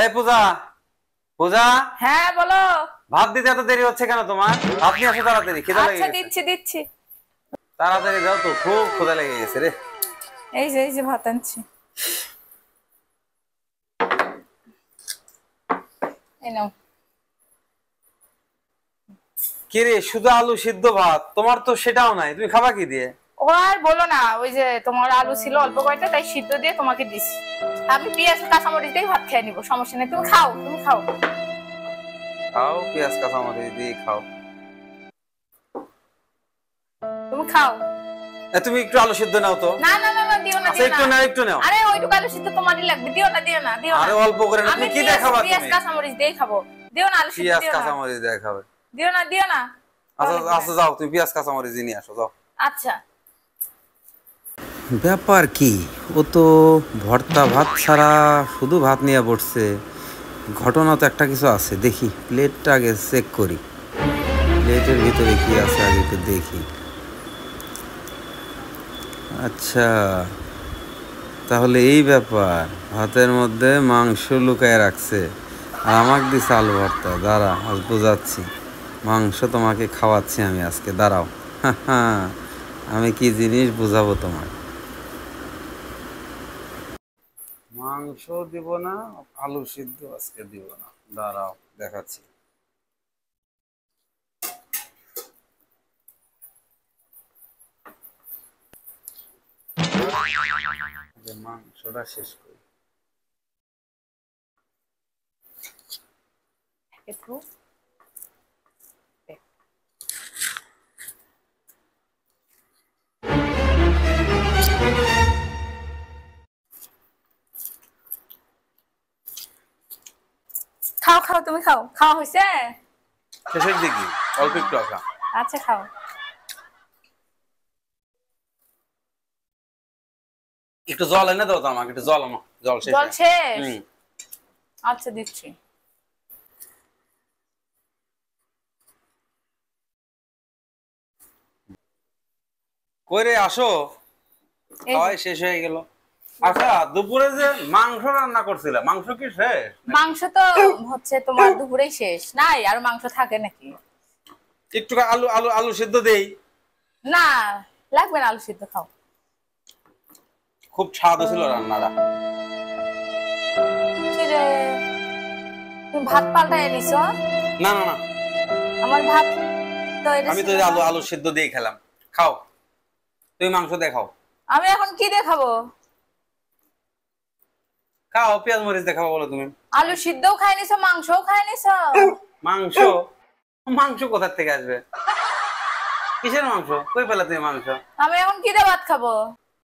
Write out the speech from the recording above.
এই পূজা, পূজা। হ্যাঁ বলো। ভাত দিতে এত দেরি হচ্ছে কেন তোমার? ভাত নিয়ে আসো তাড়াতাড়ি, খিদে লেগে আচ্ছা গেছে। দিচ্ছি দিচ্ছি। তাড়াতাড়ি দাও তো, খুব ক্ষুধা লেগে গেছে রে। এই যে ভাত আনছি। এই নাও। কি রে, শুধু আলু সিদ্ধ ভাত? তোমার তো সেটাও নাই, তুমি খাবা কি দিয়ে? ও আর বলো না, ওই যে তোমার আলু ছিল অল্প কয়টা, তাই সিদ্ধ দিয়ে তোমাকে দিছি। আমি পেঁয়াজ কাঁচামরিচ দিয়ে ভাত খেয়ে নিবো, সমস্যা নেই। তুমি খাও, তুমি খাও। খাও, পেঁয়াজ কাঁচামরিচ দিয়ে খাও। তুমি খাও। তুমি একটু আলু সিদ্ধ নাও তো। না না না না, দিও না, আচ্ছা দিও একটু না। নাও, একটু নাও। আরে ওইটুকু আলু সিদ্ধ তোমারই লাগবে, দিও না, দিও না, দিও না। আরে অল্প করে না, তুমি কি দেখাবা? তুমি পেঁয়াজ কাঁচামরিচ দিয়ে খাবো, দিও না আলু সিদ্ধ, পেঁয়াজ দিও না। কাঁচামরিচ দিয়ে খাবে? দিও না, দিও না। আচ্ছা আচ্ছা, যাও তুমি পেঁয়াজ কাঁচামরিচ দিয়ে নিয়ে আসো, যাও। আচ্ছা। ব্যাপার কি, ও তো ভর্তা ভাত ছাড়া শুধু ভাত নিয়ে পড়ছে। ঘটনা তো একটা কিছু আছে, দেখি প্লেটটা আগে চেক করি। প্লেটের ভিতরে কি আছে আগে একটু দেখি। আচ্ছা, তাহলে এই ব্যাপার, ভাতের মধ্যে মাংস লুকায় রাখছে আর আমাকে দিছে আলু ভর্তা। দাঁড়া, আজ বোঝাচ্ছি, মাংস তোমাকে খাওয়াচ্ছি আমি আজকে, দাঁড়াও। আমি কি জিনিস বুঝাবো তোমার। মাংস দিব না, আলু সিদ্ধ আজকে দিব না, দাঁড়াও দেখাচ্ছি। মাংসটা শেষ করি। একটু খাও খাও, তুমি খাও। খাওয়া হয়েছে? শেষের দিকে অল্প একটু আসা। আচ্ছা খাও। একটু জল এনে দাও তো আমাকে, একটু জল আনো। জল শেষ। জল শেষ? আচ্ছা দিচ্ছি। কই রে, আসো। খাওয়াই শেষ হয়ে গেল। আচ্ছা, দুপুরে যে মাংস রান্না করছিলে, মাংস কি শেষ? মাংস তো হচ্ছে তোমার দুপুরেই শেষ। নাই আর মাংস থাকে নাকি? একটু আলু আলু আলু সিদ্ধ দেই। না লাগবে না, আলু সিদ্ধ খাও। খুব স্বাদ ছিল রান্নাটা। কি রে, তুমি ভাত পাল্টায় নিছো? না না না, আমার ভাত তো আমি তো আলু আলু সিদ্ধ দিয়ে খেলাম। খাও, তুমি মাংস দিয়ে খাও। আমি এখন কি দিয়ে খাবো? খাও, পেঁয়াজ মরিচ দেখাবো বলো তুমি। আলু সিদ্ধও খাই নিছো, মাংসও খাই নিছো। মাংস? মাংস কোথা থেকে আসবে? কিসের মাংস? কই পেলে তুমি মাংস? আমি এখন কি দিয়ে ভাত খাবো?